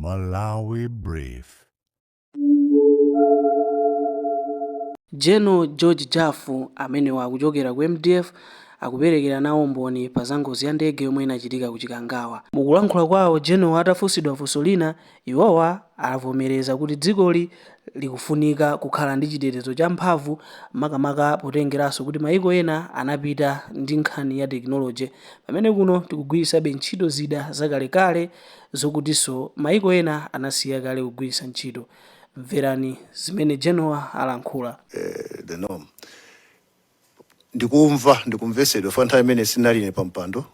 Malawi Brief. General George Jafu amene wakuchokera ku MDF akuperekera nawo mboni pa za ngozi ya ndege yomwe inachitika ku Chikangawa. Mukulankhula kwawo General atafunsidwa funso lina, iwowa avomereza kuti dzikoli likufunika kukhala ndi chitetezo cha mphamvu makamaka potengeranso kuti maiko ena anapita ndi nkhani ya tekinoloji pamene kuno tikugwiritsabe ntchito zida zakalekale zokutinso maiko ena anasiya kale kugwiritsa ntchito. Mverani zimene General alankhula. The norm. Ndikumvesedwa fa nthawi imene sinaline pampando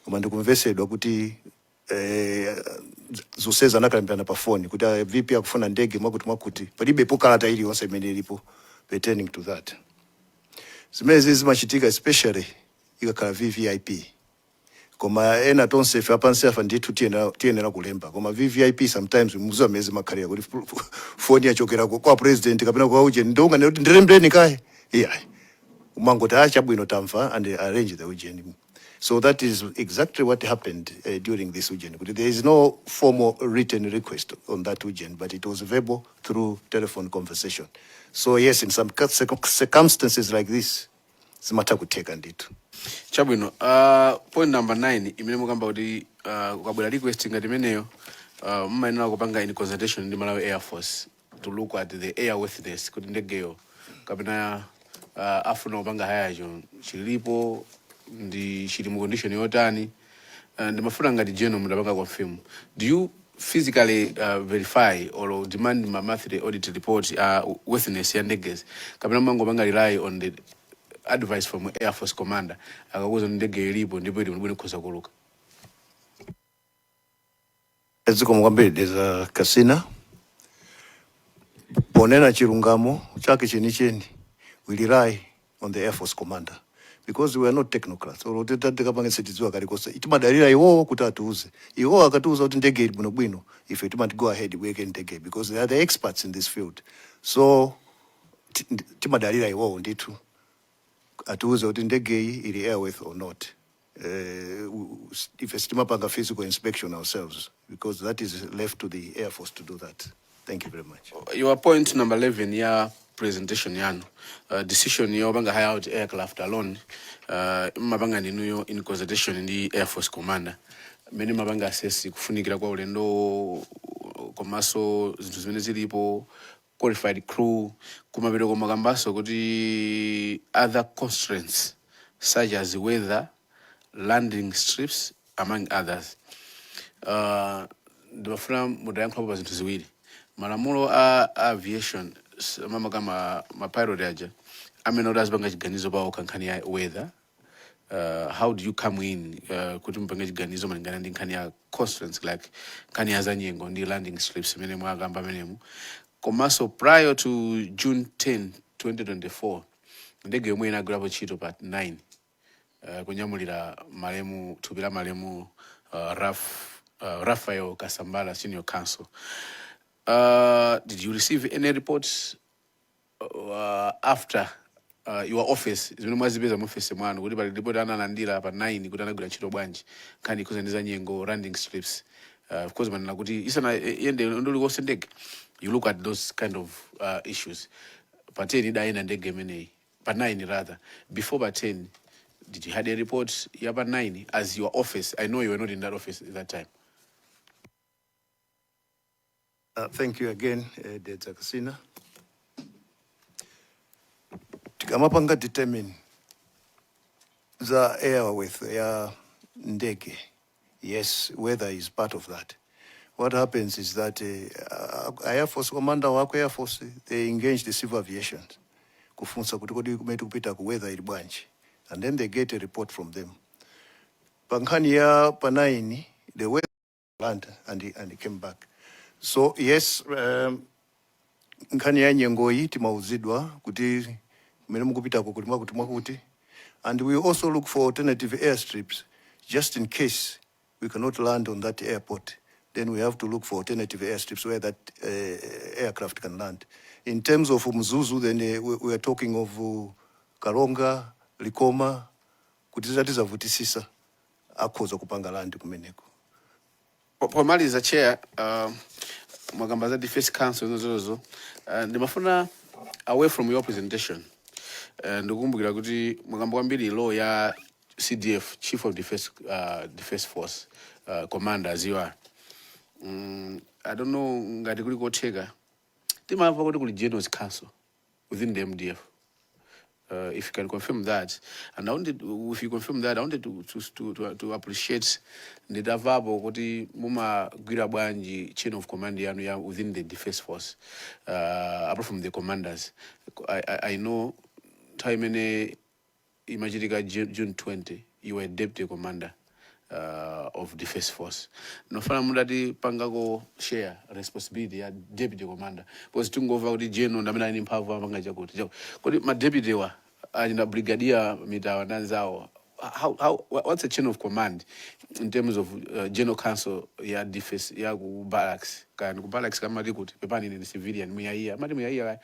koma ndikumvesedwa kuti zonsezi anakalimbirana pa phone kuti VP akufuna ndege mwakuti palibe kalata iliyonse imene ilipo pertaining to that. Zimene zimachitika especially ikakhala VVIP koma ena tonse ife apansi afa ndithu tiyenera kulemba koma VVIP sometimes muzo amezi makhalira kuti phone yachokera kwa president kapena kwa uje ndonga kuti ndirembeni kaye umangoti achabwino tamva and arrange the ujeni. So that is exactly what happened during this ujeni. There is no formal written request on that ujeni, but it was verbal through telephone conversation. So yes, in some circumstances like this, zimata kuteka nditu. Chabwino, point number 9, imene mukamba kuti ukabwera request ngati imeneyo mmayenera kupanga in consultation ndi Malawi Air Force to look at the airworthiness kuti ndegeyo kapena afuna kupanga hayacho chilipo ndi chili mu condition yotani ndimafuna ngati general mudapanga confirm. Do you physically verify or demand my monthly audit report worthiness ya ndegezi kapena mangopanga rely on the advice from Air Force commander akakuza ndege ilipo ndipo ili mbona kuza kuluka? Dziko mwambiri deza kasina ponena chilungamo chake chenicheni we rely on the Air Force commander because we are not technocrats or tikapanga setiziwa kalikosa itimadalira iwo kuti atuuze iwo akatuuza kuti ndege ili bwino if it might go ahead we can take it because they are the experts in this field. So timadalira iwo ndithu atuuze kuti ndege ili airworthy or not. If estimapanga physical inspection ourselves because that is left to the Air Force to do that. Thank you very much. Your point number 11 ya presentation yanu decision ya banga hire out aircraft alone mabanga ninuyo in consultation ndi Air Force commander mene mabanga assess kufunikira kwa ulendo komaso zinthu zimene zilipo qualified crew kumapita kwa makambaso kuti other constraints such as weather, landing strips among others. Ndimafuna mudayankha pa zinthu ziwiri. Malamulo a aviation mama kama pilot aja amene odazipanga chiganizo pawo kankhani ya weather. How do you come in kuti mpanga chiganizo malingana ndi nkhani ya constraints like nkhani ya zanyengo ndi landing strips mene mwakamba menemu. Komaso prior to June 10, 2024 ndege yomwe inagulapo ntchito pa 9 kunyamulira malemu tupira malemu Rafael Kasambala Senior Counsel. Did you receive any reports after your office zimene mwazipeza mu office mwanu kuti pali report analandira pa 9 kuti anagula ntchito bwanji nkhani kuzendiza nyengo landing strips of course manena kuti isana yende ndoli wose ndege you look at those kind of issues pa 10 idaina ndege imeneyi pa 9 rather before pa 10 did you had a report ya pa 9 as your office? I know you were not in that office at that time. Thank you again, Dr. Kasina. Tikamapanga determine the airworthy ndege. Yes, weather is part of that. What happens is that Air Force commander wako Air Force they engage the civil aviation kufunsa kuti kodi kumeti kupita ku weather ili bwanji and then they get a report from them. Pankhani ya pa 9 the weather land and he came back. So yes, nkhani ya nyengoyi timauzidwa kuti kumene mukupita kukulimwa kuti mwakuti and we also look for alternative airstrips just in case we cannot land on that airport. Then we have to look for alternative airstrips where that aircraft can land. In terms of Mzuzu, then we are talking of Karonga, Likoma, kutizatiza vutisisa akhoza kupanga land kumeneko. Pomaliza chair, mwakamba za defense council zozo ndimafuna away from your presentation ndikukumbukira kuti mwakamba kwambiri law ya CDF, Chief of Defense Force Commander as you are. I don't know ngati kuli kotheka timamva kuti kuli General Council within the MDF. If you can confirm that, and if you confirm that, I wanted to appreciate the davabo kuti muma gwira bwanji chain of command yanu within the defense force, apart from the commanders. I know time in imaginika June 20, you were deputy commander of defense force. Nofana mudati pangako share responsibility ya deputy commander. Because tungova kuti general ndamina ini mpava panga chakuti. Kodi ma deputy wa na brigadier mitawa nanzao. What's the chain of command in terms of general council ya defense ya ku barracks? Kan ku barracks kama likuti pepani ni civilian muyaiya. Mati muyaiya.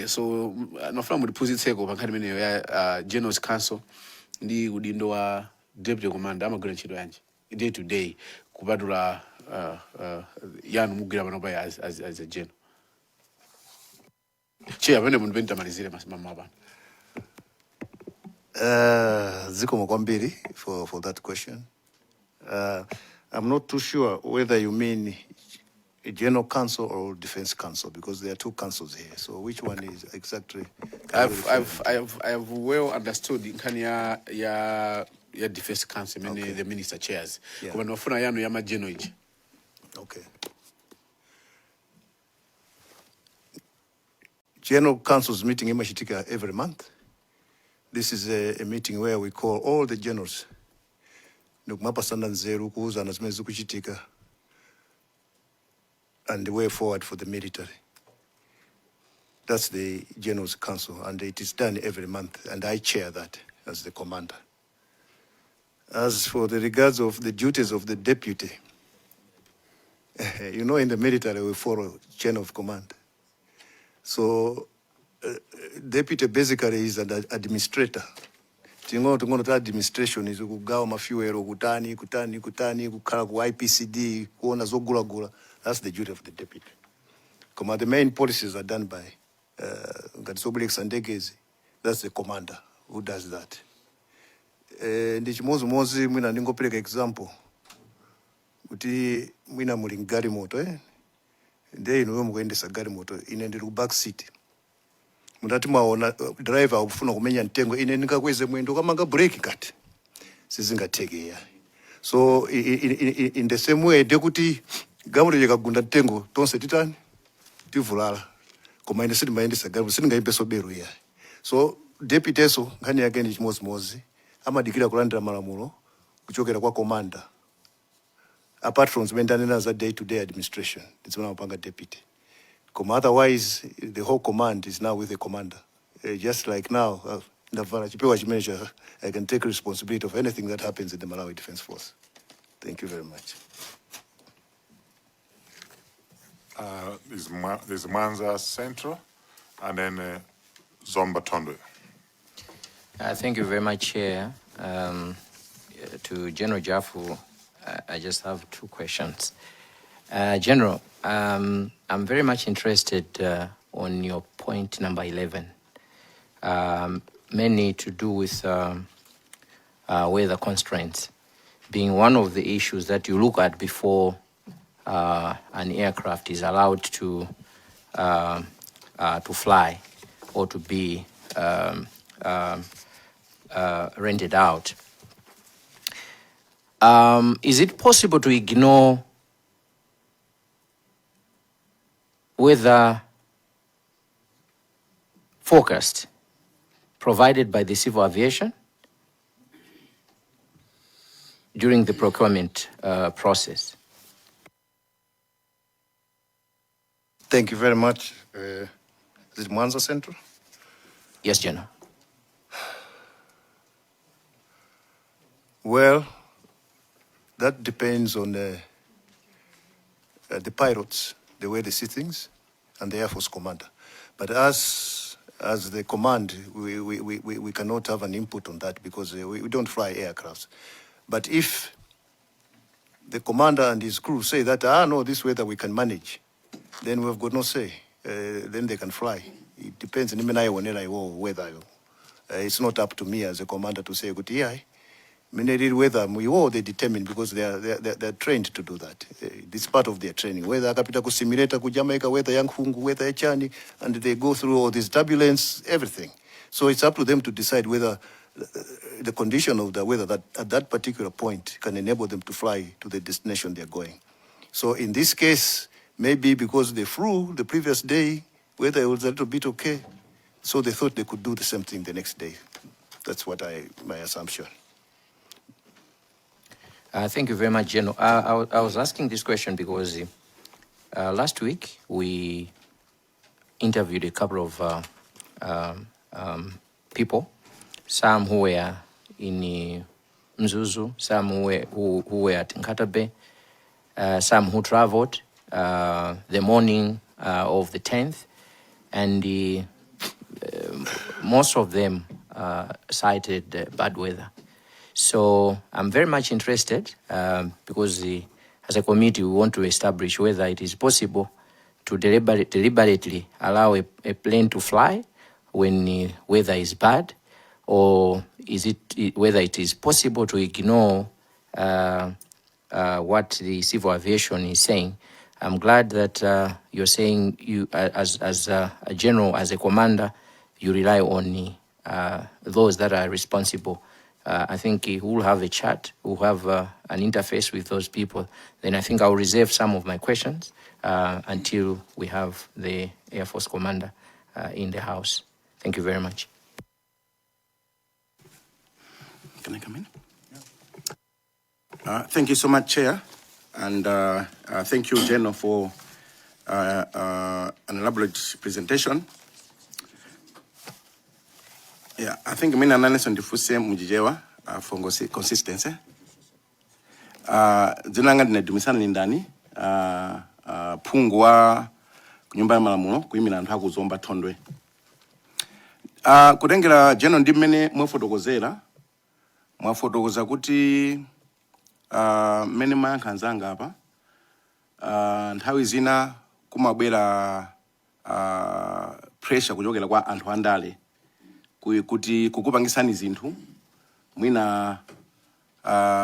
So nofana mudipuzitseko pankani mene ya general council ndi udindo wa deputy commander amagwira ntchito yanji day to day kubadula yanu mugwira panopa as a general. Chair pene mundu pentamalizire mama hapa. Dziko kwambiri for that question. I'm not too sure whether you mean a general council or defense council, because there are two councils here. So which one is exactly? I've well understood in Kenya ya defense council, many Okay. the minister chairs. Yeah. Kwa nafuna yanu ya general. Okay. General Council's meeting in Mashitika every month. This is a meeting where we call all the generals. Nukumapasana nzeru kuuza na zimene zikuchitika and the way forward for the military. That's the General's Council, and it is done every month, and I chair that as the commander. As for the regards of the duties of the deputy, you know, in the military we follow chain of command. So deputy basically is an administrator. Tingono ta administration is kugawa mafuero kutani kukhala ku IPCD kuona zogulagula. That's the duty of the deputy. Command, the main policies are done by Ngatisobulek Sandegezi. That's the commander who does that. Ndichimozi mwina ndingopeleka example kuti mwina muli ngari moto nde ino mukuendesa gari moto ine ndiri ku back seat mutati mwaona driver akufuna kumenya mtengo ine ndingakweze mwendo kamanga brake kati sizingathekeya. So in the same way ndekuti gamoto yakagunda mtengo tonse titani tivulala koma ine sindimayendesa gari sindingayimbeso bero ya. So deputy so nkhani yake ndi chimozimozi amadikira kulandira malamulo kuchokera kwa commander. Apart from zimene za day-to-day administration, it's when I'm deputy. Otherwise, the whole command is now with the commander. Just like now, I can take responsibility of anything that happens in the Malawi Defense Force. Thank you very much. There's Mwanza Central, and then Zomba Tondwe. Thank you very much, Chair. To General Jafu, I just have two questions. General, I'm very much interested on your point number 11, mainly to do with weather constraints, being one of the issues that you look at before an aircraft is allowed to fly or to be rented out. Is it possible to ignore weather forecast provided by the civil aviation during the procurement process? Thank you very much. Is it Mwanza Central? Yes, General. Well, that depends on the pilots, the way they see things, and the Air Force commander. But as the command, we cannot have an input on that because we don't fly aircrafts. But if the commander and his crew say that, no, this weather we can manage, then we've got no say. Then they can fly. It depends on whether it's not up to me as a commander to say, "Good, yeah." Whether they determine because they're trained to do that. It's part of their training. Whether akapita ku simulator ku Jamaica, whether young Hungu, whether Echani, and they go through all this turbulence, everything. So it's up to them to decide whether the condition of the weather that at that particular point can enable them to fly to the destination they're going. So in this case, maybe because they flew the previous day, weather was a little bit okay, so they thought they could do the same thing the next day. That's what my assumption. Thank you very much, General. I was asking this question because last week we interviewed a couple of people, some who were in Mzuzu, some who were at Nkatabe, some who traveled the morning of the 10th, and most of them cited bad weather. So I'm very much interested because as a committee we want to establish whether it is possible to deliberately allow a plane to fly when the weather is bad, or is it whether it is possible to ignore what the civil aviation is saying. I'm glad that you're saying you, as a general, as a commander, you rely on those that are responsible. I think we'll have a chat, we'll have an interface with those people. Then I think I'll reserve some of my questions until we have the Air Force commander in the house. Thank you very much. Can I come in? Thank you so much, Chair. And thank you, General, for an elaborate presentation. Yeah, I think mina analysis on the fuse mujijewa for consistency. Zinanga dina dumisana lindani pungwa kunyumba ya Malamulo kuimina Nthawi Zomba Thondwe. Kutengera General ndimene mwafotokoza kuti mene mayankhanzanga apa nthawi zina kumabwera pressure kuchokera kwa anthu andale kuti kukupangisani zinthu mwina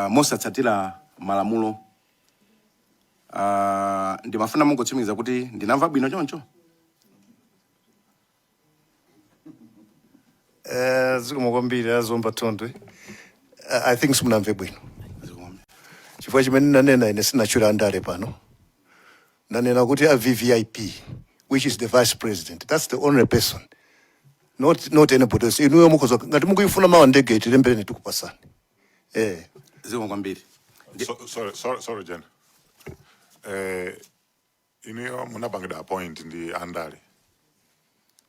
mosatsatira malamulo. Ndimafuna mungotsimikiza kuti ndinamva bwino choncho. Dziko kwambiri Zomba Thondwe. I think simunamve bwino. Chifukwa chimene nanena ine sinachula andale pano. Nanena kuti a VVIP, which is the vice president. That's the only person. Not anybody else. Inuwe mukoza ngati mukuyifuna mawa ndege itilembere tukupasani. Dziko kwambiri. Sorry, Jen. Iniyo munapangida point ndi andale.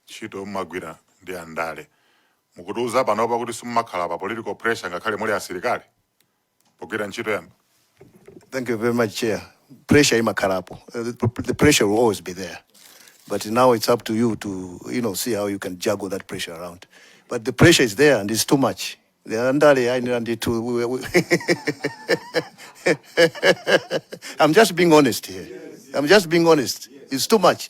Chito magwira ndi andale. Mukutuza panopa kuti simumakhala pa political pressure ngakhale muli asilikali. Pogwira ntchito yanu. Thank you very much, Chair. Pressure imakhalapo. The pressure will always be there. But now it's up to you to, see how you can juggle that pressure around. But the pressure is there and it's too much. The andale I need to. I'm just being honest here. I'm just being honest. It's too much.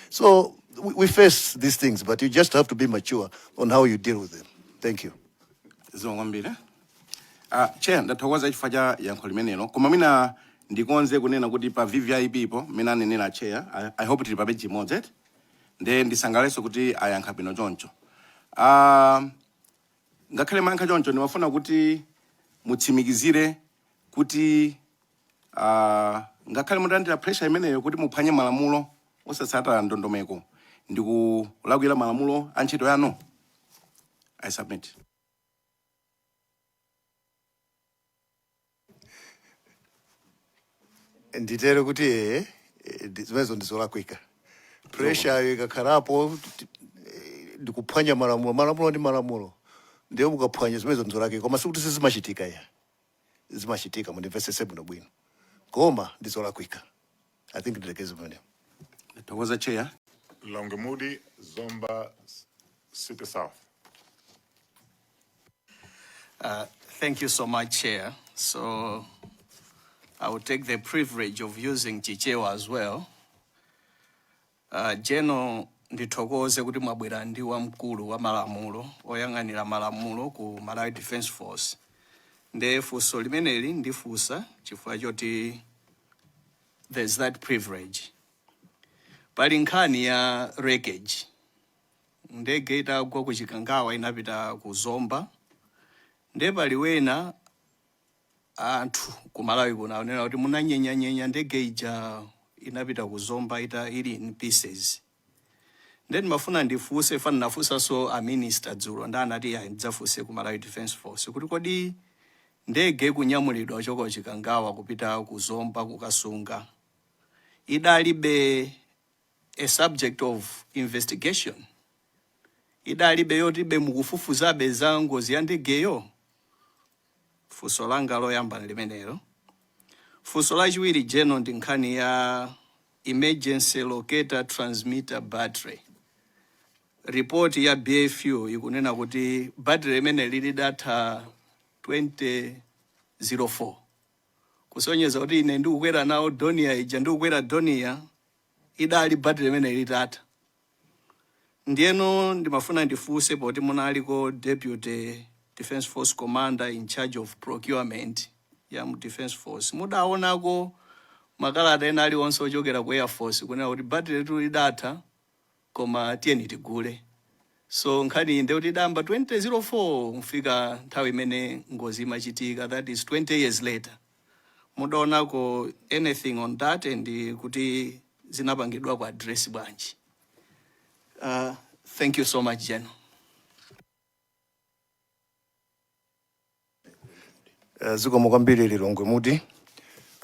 So we face these things, but you just have to be mature on how you deal with them. Thank you. Chair, ndathokoza chifukwa cha yankho limenelo. Koma mina ndikonze kunena kuti pa VVIP ipo mina nenera Chair. I hope tili pa page imodzi. Then ndisangaleso kuti ayankha bwino choncho. Ngakhale mayankha choncho ndimafuna kuti mutsimikizire kuti ngakhale mutandira pressure imeneyo kuti muphwanye malamulo osatsata ndondomeko ndikulakwira malamulo a ntchito yanu. I submit. Nditero kuti zimezo ndizolakwika. Pressure ikakhalapo ndikuphwanya malamulo ndi malamulo. Ndiyo mukaphwanya zimezo ndizolakwika. Koma sikuti sizimachitika ya. Zimachitika mundimvesese bwino. Koma ndizolakwika. I think ndilekeze mwenyewe. Ndatokoza Chair. Longemudi, Zomba City South. Thank you so much, Chair. So I will take the privilege of using Chichewa as well. General ndithokoze kuti mwabwera ndi wamkulu wa malamulo oyang'anira malamulo ku Malawi Defence Force. Nde funso limeneli ndifunsa chifukwa choti there's that privilege. Pali nkhani ya wreckage. Ndege itagwa ku Chikangawa inapita ku Zomba. Nde pali wena anthu ku Malawi kuno anena kuti munanyenya ndege ija inapita ku Zomba ili in pieces. Then mafuna ndifunse fana nafunsa so a minister dzulo ndanati ya ndzafunse ku Malawi Defence Force kuti kodi ndege kunyamulidwa choko Chikangawa kupita ku Zomba kukasunga idalibe a subject of investigation, idalibe yotibe mukufufuzabe za ngozi ya ndegeyo. Funso langa loyamba limenelo. Funso lachiwiri General ndi nkhani ya emergency locator transmitter battery. Report ya BFU ikunena kuti battery imene lili data 2004. Kusonyeza kuti ine ndikukwera nawo Donia ija ndikukwera Donia idali battery imene lili data. Ndiyeno ndimafuna ndifunse poti munaliko Deputy Defence Force Commander in charge of procurement ya Defence Force. Mudaonako makalata ena aliwonse ochokera ku Air Force kunena kuti battery lili data koma tiyeni tigule. So nkhani inde kuti damba 2004 mfika nthawi imene ngozi imachitika, that is 20 years later. Mudaonako anything on that and kuti zinapangidwa ku address bwanji. Thank you so much, General. Dziko kwambiri Lilongwe Mudi.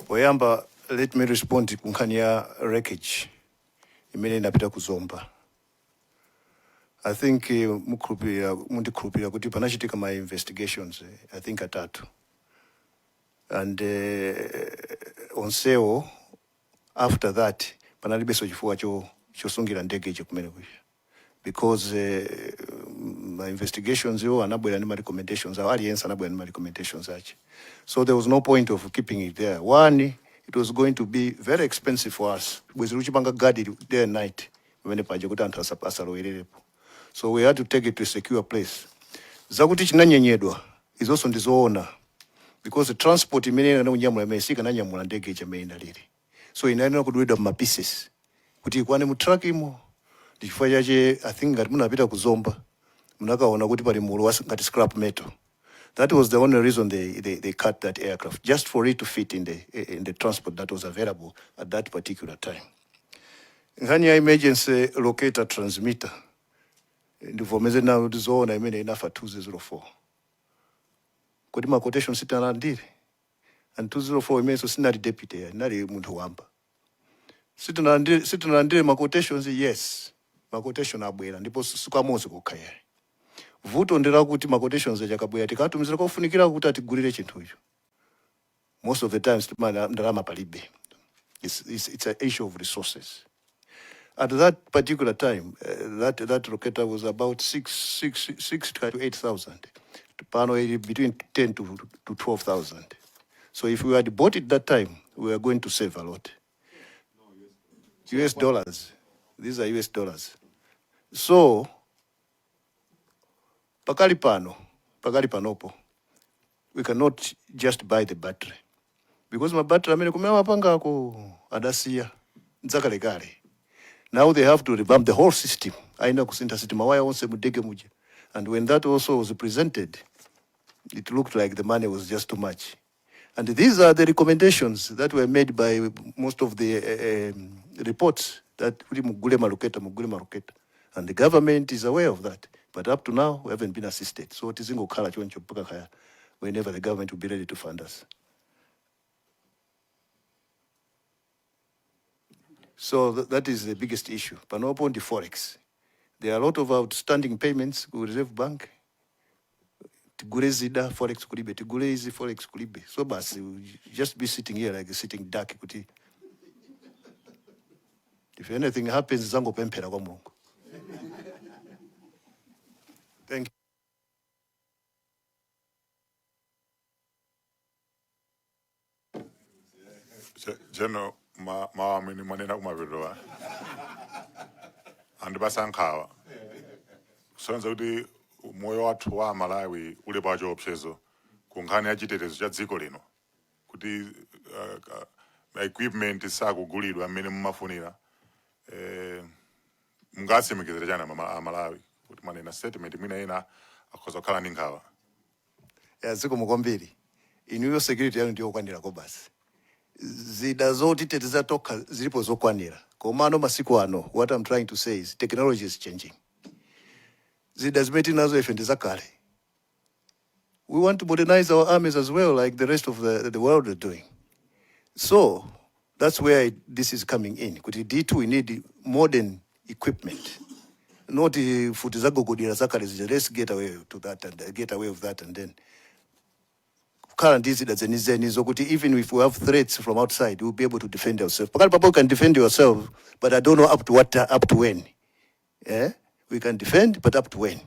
Poyamba, let me respond ku nkhani ya wreckage imene inapita ku Zomba. I think mundikhulupirira kuti panachitika my investigations, I think atatu. And onsewo after that panalibeso chifukwa chosungira ndege kumene kuja. Because my investigations anabwera ndi recommendations aliyense anabwera ndi recommendations ache. So there was no point of keeping it there. One, it was going to be very expensive for us. Bweziruchipanga guard day and night when paje kuti anthu asalowererepo. So we had to take it to a secure place. Zakuti chinanyenyedwa is also ndizoona because the transport imene kunyamula imesika nanyamula ndege chamene lili. So inayenera kudulidwa ma pieces kuti ikwane mu truck imo. Chifukwa chache I think ngati munapita ku Zomba munakaona kuti pali mulu ngati scrap metal. That was the only reason they cut that aircraft, just for it to fit in the transport that was available at that particular time. Nkhani ya emergency locator transmitter ndivomeze na tizoona imene inafa 2004. Kodi ma quotation sitanalandire and 2004 imeso sinali deputy nali munthu wamba. Sitanalandire ma quotations, yes. Ma quotation abwera ndipo sikamozi kukhaya. Vuto ndira kuti ma quotations yakabwera tikatumizira kofunikira kuti atigulire chinthu icho. Most of the times ndalama palibe. It's an issue of resources. At that particular time, that locator was about 6,000 to 8,000. Between 10 to 12,000. So if we had bought it that time, we were going to save a lot. US dollars. These are US dollars. So, pakali panopo, we cannot just buy the battery. Because my battery, kumema panga ako adasiya, nzakalekale. Now they have to revamp the whole system. Aina kusinta system, mawaya onse mudege muje. And when that also was presented, it looked like the money was just too much. And these are the recommendations that were made by most of the reports that mugule maroketa. And the government is aware of that. But up to now, we haven't been assisted. So it is whenever the government will be ready to fund us. So that is the biggest issue. Panopo on the Forex. There are a lot of outstanding payments with Reserve Bank. Tigure Zida, Forex kulibe. Tigure easy, Forex kulibe. So basi, just be sitting here like a sitting duck. If anything happens, zango pempera kwa Mungu. Thank you. General mawamini manena kumaperowa andibasankhawa kusonyeza kuti moyo wathu wa Malawi uli pa chiopsezo ku nkhani ya chitetezo cha dziko lino kuti equipment sakugulidwa mmene mumafunira mungatsimikizire chani Malawi kuti manena statement mwina ina akhoza kukhala ndi nkhawa. Dziko mukwambiri inuyo security yanu ndiyo okwanirako basi. Zida zotiteteza tokha zilipo zokwanira. Komano masiku ano, what I'm trying to say is technology is changing. Zida zimeti nazo ife ndizakale. We want to modernize our armies as well, like the rest of the world are doing. So that's where this is coming in. Kuti D2 we need modern equipment. Not futi zagogodira zakale zija. Let's get away to that and get away with that and then current is that even if we have threats from outside, we'll be able to defend ourselves. People can defend yourself, but I don't know up to when. Yeah? We can defend, but up to when?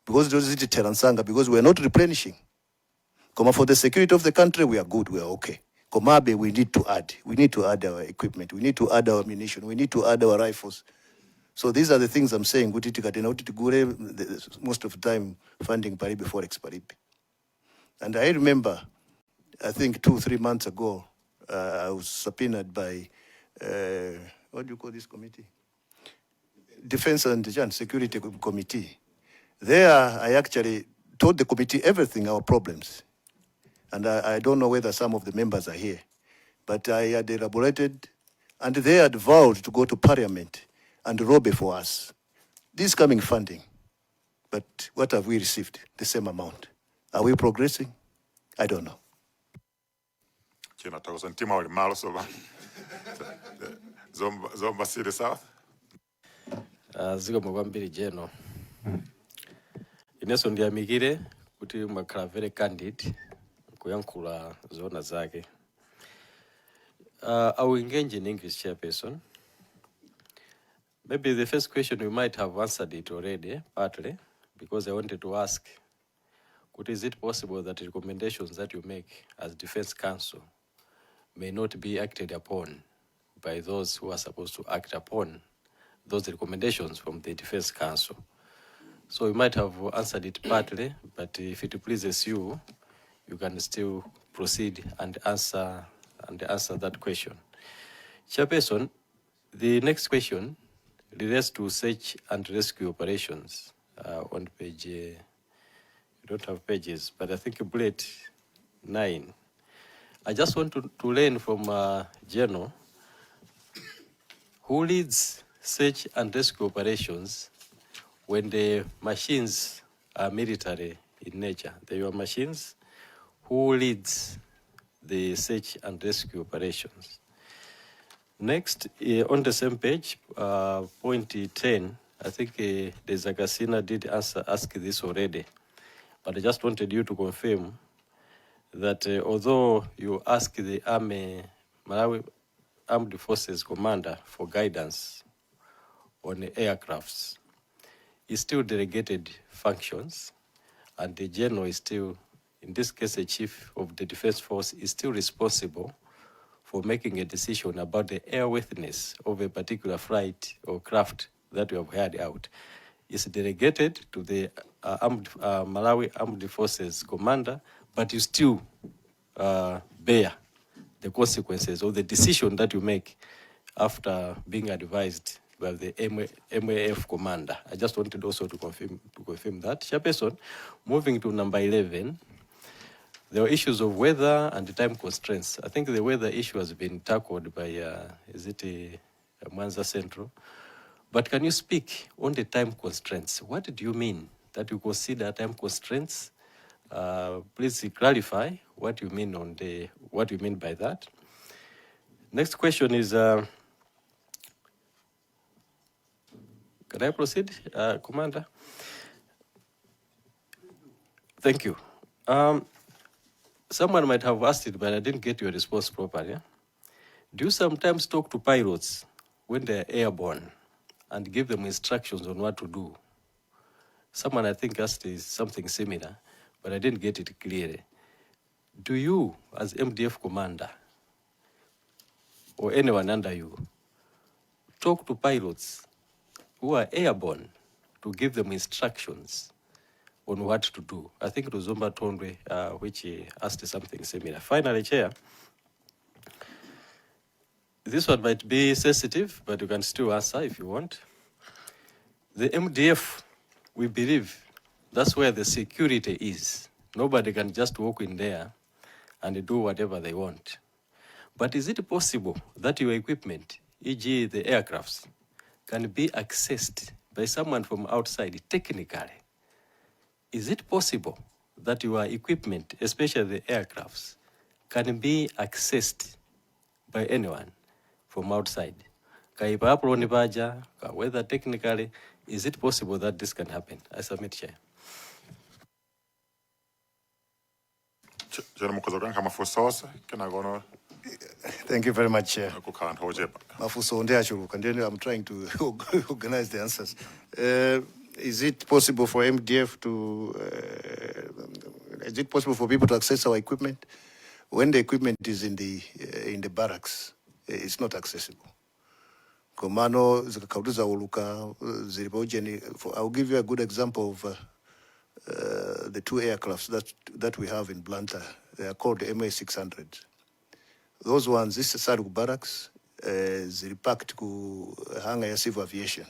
Because those is the Teransanga, because we are not replenishing. For the security of the country, we are good, we are okay. Komabe, we need to add. We need to add our equipment. We need to add our ammunition. We need to add our rifles. So these are the things I'm saying. Most of the time, funding paribi forex paribi. And I remember, I think 2-3 months ago, I was subpoenaed by, what do you call this committee? Defense and Security Committee. There, I actually told the committee everything, our problems. And I don't know whether some of the members are here. But I had elaborated, and they had vowed to go to Parliament and lobby for us. This coming funding. But what have we received? The same amount. Are we progressing? I don't know. Zomba City South. Dziko mukwambiri Jeno. Ineso ndiyamikire kuti mwakhala very candid kuyankhula zona zake. I will engage in English, Chairperson. Maybe the first question we might have answered it already, partly, because I wanted to ask, is it possible that recommendations that you make as Defense Council may not be acted upon by those who are supposed to act upon those recommendations from the Defense Council? So you might have answered it partly, but if it pleases you, you can still proceed and answer that question. Chairperson, the next question relates to search and rescue operations on page, you don't have pages, but I think bullet 9. I just want to learn from General, who leads search and rescue operations when the machines are military in nature. They are machines. Who leads the search and rescue operations? Next, on the same page, point 10, I think the Zagasina did ask this already, but I just wanted you to confirm that although you asked the Malawi Armed Forces Commander for guidance on the aircrafts, he still delegated functions, and the General is still, in this case, the Chief of the Defense Force is still responsible for making a decision about the airworthiness of a particular flight or craft that you have hired out. It's delegated to the Malawi Armed Forces Commander, but you still bear the consequences of the decision that you make after being advised by the MAF commander. I just wanted also to confirm that. Chairperson, moving to number 11, there are issues of weather and time constraints. I think the weather issue has been tackled by, Mwanza Central? But can you speak on the time constraints? What do you mean that you consider time constraints? Please clarify what you mean what you mean by that. Next question is, can I proceed, Commander? Thank you. Someone might have asked it, but I didn't get your response properly. Do you sometimes talk to pilots when they're airborne and give them instructions on what to do? Someone, I think, asked something similar, but I didn't get it clearly. Do you, as MDF commander, or anyone under you, talk to pilots who are airborne to give them instructions on what to do. I think it was Zomba Tondwe which asked something similar. Finally, Chair, this one might be sensitive, but you can still answer if you want. The MDF, we believe that's where the security is. Nobody can just walk in there and do whatever they want. But is it possible that your equipment, e.g. the aircrafts, can be accessed by someone from outside technically? Is it possible that your equipment, especially the aircrafts, can be accessed by anyone from outside? Whether technically, is it possible that this can happen? I submit, Chair. Thank you very much, Chair. Mafuso onde achuluka, and then I'm trying to organize the answers. Is it possible for MDF to, is it possible for people to access our equipment? When the equipment is in the barracks, it's not accessible. Komano, zikakautuza uluka, zilipojeni. I'll give you a good example of the two aircrafts that we have in Blantyre. They are called the MA600. Those ones, this is Saru barracks, they packed to hangar ya civil aviation.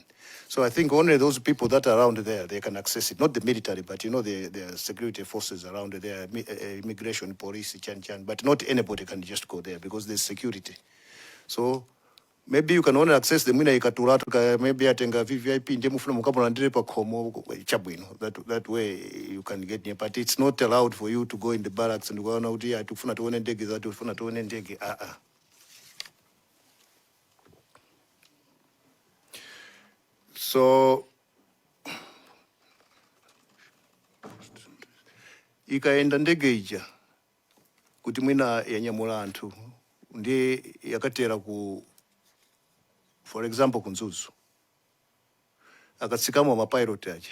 So I think only those people that are around there, they can access it. Not the military, but you know, the security forces around there, immigration, police, chan, but not anybody can just go there because there's security. So maybe you can only access the mina ikatulatu, maybe atenga VVIP, ndemufuna mukabula ndirepa komo chabwino. That way you can get near, but it's not allowed for you to go in the barracks and go out here to funa tuone ndege za tu funa tuone ndege. So ikaenda ndege ija kuti mwina yanyamula anthu ndi yakatera ku, for example, kunzuzu akatsikamo mapilot aja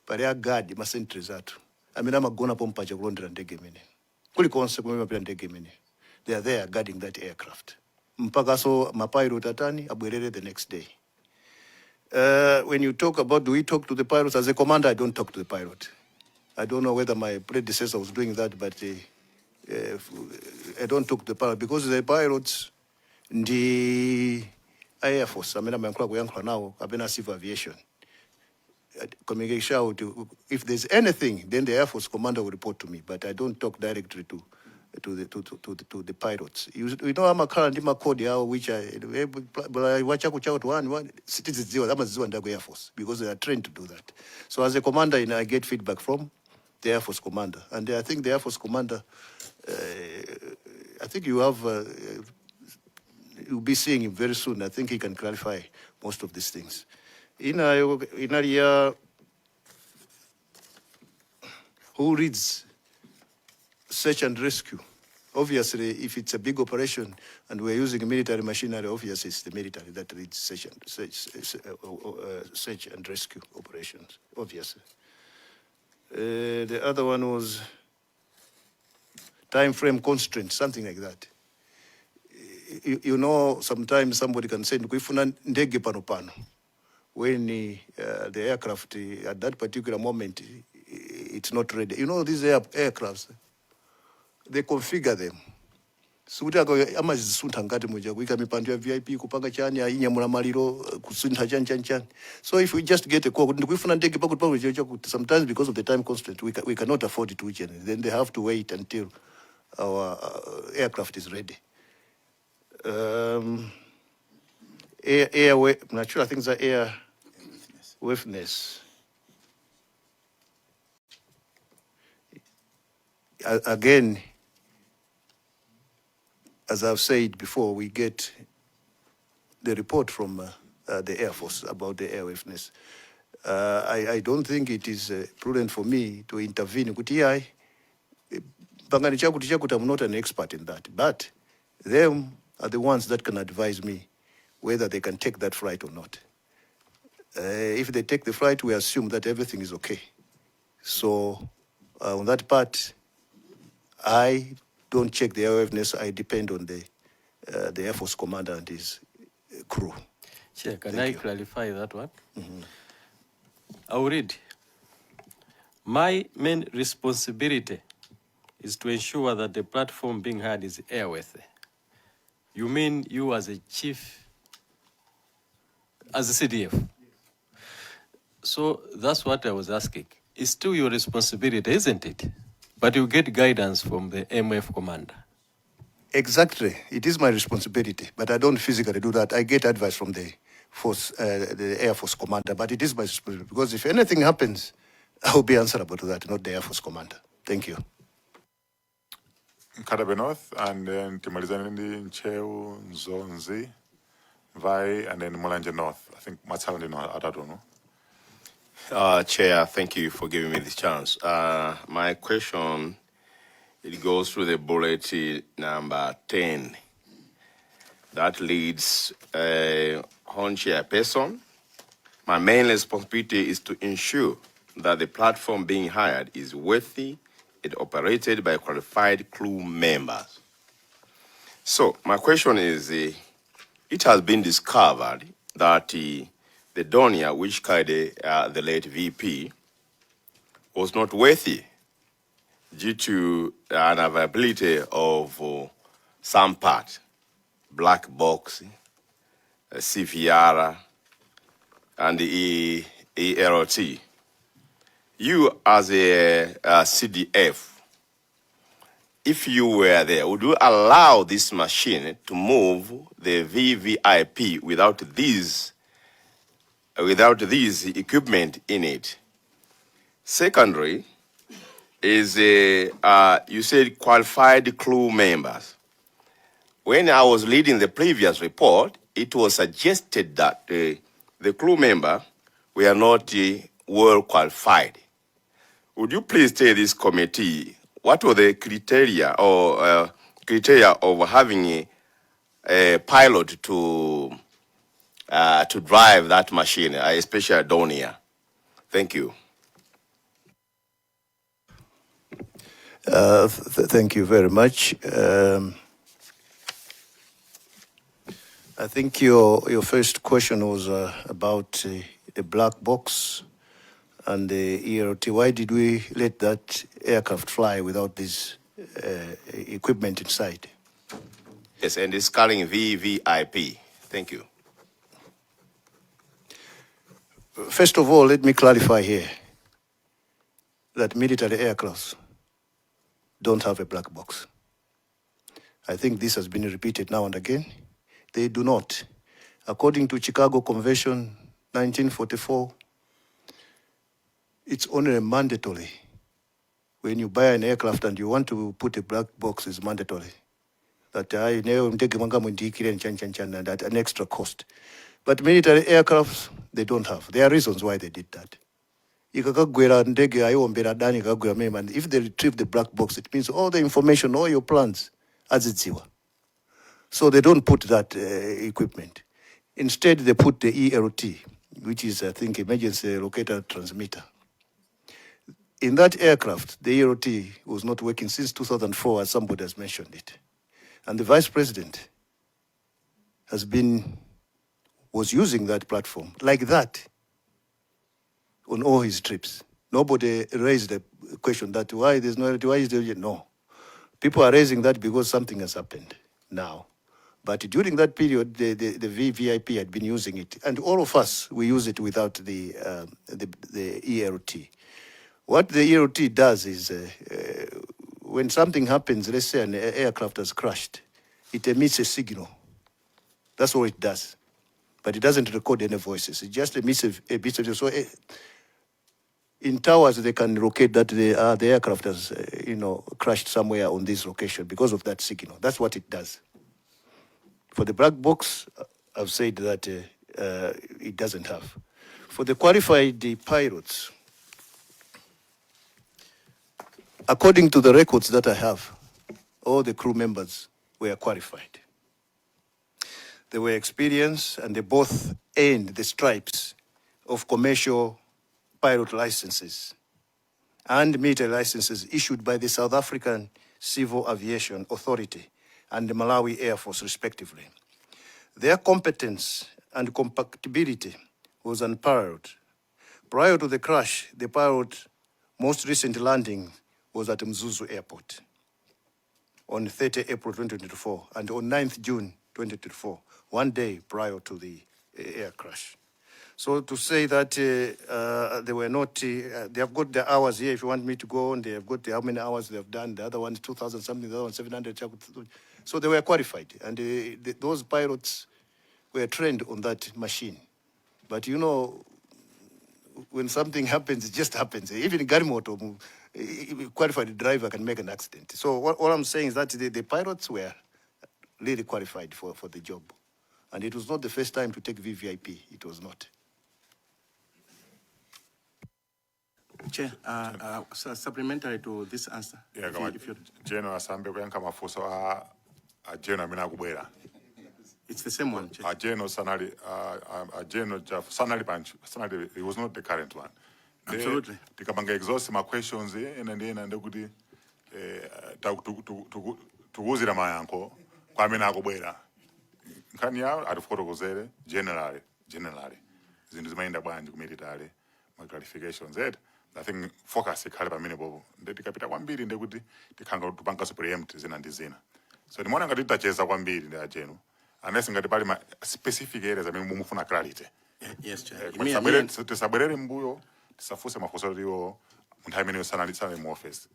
pali agadi masentries athu amene amagona pompacha kulondera ndege imene kulikonse kumene mapita ndege imene, they are there guarding that aircraft mpaka so mapilot atani abwerere the next day. When you talk about, do we talk to the pilots? As a commander, I don't talk to the pilot. I don't know whether my predecessor was doing that, but I don't talk to the pilot because the pilots, the Air Force, I mean, I'm now, I've been a civil aviation. Communication out, if there's anything, then the Air Force commander will report to me, but I don't talk directly to the pilots. You know, I'm a current in my code which I watch out one citizens and Air Force because they are trained to do that. So as a commander, I get feedback from the Air Force commander, and I think the Air Force commander, I think you have, you'll be seeing him very soon. I think he can clarify most of these things. In area, who reads search and rescue? Obviously, if it's a big operation and we're using military machinery, obviously it's the military that leads search and rescue operations, obviously. The other one was time frame constraint, something like that. You know, sometimes somebody can say, ndege pano. When the aircraft, at that particular moment, it's not ready. You know, these aircrafts, they configure them. So we VIP kupanga chani ainyamula maliro kusunta chan. So if we just get a call, sometimes because of the time constraint, we cannot afford it to change. Then they have to wait until our aircraft is ready. Airway, I'm not sure, I think it's the air waveness. Again, as I've said before, we get the report from the Air Force about the airwaveness. I don't think it is prudent for me to intervene. I'm not an expert in that, but them are the ones that can advise me whether they can take that flight or not. If they take the flight, we assume that everything is okay. So on that part, I don't check the airwaveness. I depend on the the Air Force commander and his crew. Chair, can Thank I you. clarify that one? I will read. My main responsibility is to ensure that the platform being hired is airworthy. You mean you as a chief, as a CDF? So that's what I was asking. It's still your responsibility, isn't it? But you get guidance from the MF commander. Exactly. It is my responsibility, but I don't physically do that. I get advice from the Air Force commander, but it is my responsibility because if anything happens, I will be answerable to that, not the Air Force commander. Thank you. Nkadabe North, and then timalizane ndi Nchewu, Nzonzi, Vai, and then Mulanje North. I think Matsala ndi atatu, no? Chair, thank you for giving me this chance. My question, it goes through the bullet number 10. That leads on chairperson. My main responsibility is to ensure that the platform being hired is worthy and operated by qualified crew members. So my question is, it has been discovered that the Donia, which carried the late VP, was not worthy due to unavailability of some part, black box, CVR, and the ERT. You as a CDF, if you were there, would you allow this machine to move the VVIP without this equipment in it? Secondary is you said qualified crew members. When I was reading the previous report, it was suggested that the crew member were not well qualified. Would you please tell this committee what were the criteria or criteria of having a pilot to drive that machine, especially a Donia? Thank you. Thank you very much. I think your first question was about the black box and the ERT. Why did we let that aircraft fly without this equipment inside? Yes, and it's carrying VVIP. Thank you. First of all, let me clarify here that military aircrafts don't have a black box. I think this has been repeated now and again. They do not. According to Chicago Convention 1944, it's only mandatory. When you buy an aircraft and you want to put a black box, it's mandatory. That I never take and at an extra cost. But military aircrafts, they don't have. There are reasons why they did that. If they retrieve the black box, it means all the information, all your plans, as it's Dziko. So they don't put that equipment. Instead, they put the ERT, which is, I think, emergency locator transmitter. In that aircraft, the ERT was not working since 2004, as somebody has mentioned it. And the vice president was using that platform like that on all his trips. Nobody raised the question that why there's no ERT, why is there no. People are raising that because something has happened now. But during that period, the VVIP had been using it, and all of us, we use it without the ERT. What the ERT does is, when something happens, let's say an aircraft has crashed, it emits a signal. That's all it does. But it doesn't record any voices. It just emits a bit of, so in towers, they can locate that the aircraft has, crashed somewhere on this location because of that signal. That's what it does. For the black box, I've said that it doesn't have. For the qualified pilots, according to the records that I have, all the crew members were qualified. They were experienced and they both earned the stripes of commercial pilot licenses and military licenses issued by the South African Civil Aviation Authority and the Malawi Air Force, respectively. Their competence and compatibility was unparalleled. Prior to the crash, the pilot most recent landing was at Mzuzu Airport on 30 April 2024 and on 9th June 2024, 1 day prior to the air crash. So to say that they were not, they have got the hours here. If you want me to go on, they have got how many hours they have done. The other one is 2,000 something, the other one 700. So they were qualified. And those pilots were trained on that machine. But you know, when something happens, it just happens. Even Garimoto, qualified driver can make an accident. So all I'm saying is that the pilots were really qualified for the job. And it was not the first time to take VVIP. It was not. Chair, supplementary to this answer. Yeah, if you General Assembly kuyanka mafuso a General mina kubwera. It's the same one, Chair. A General Sanali, a General Sanali Panch, Sanali, it was not the current one. Absolutely. Tikabanga exhaust my questions and kuti tukuzira mayanko kwa mina kubwera. Nkani ya atifotokozere generally zinthu zimayenda bwanji ku military ma clarifications I think focus ikhale pamene popo tikapita kwambiri ndekuti tikhanga tupangaso preempt zina ndi zina so ndimona ngati titacheza kwambiri ndi ajeno unless ngati pali ma specific areas amene mumufuna clarity. Yes, Chair. Tisabwerere mbuyo tisafuse mafunso aliwo munthu amene yosanalitsana mu office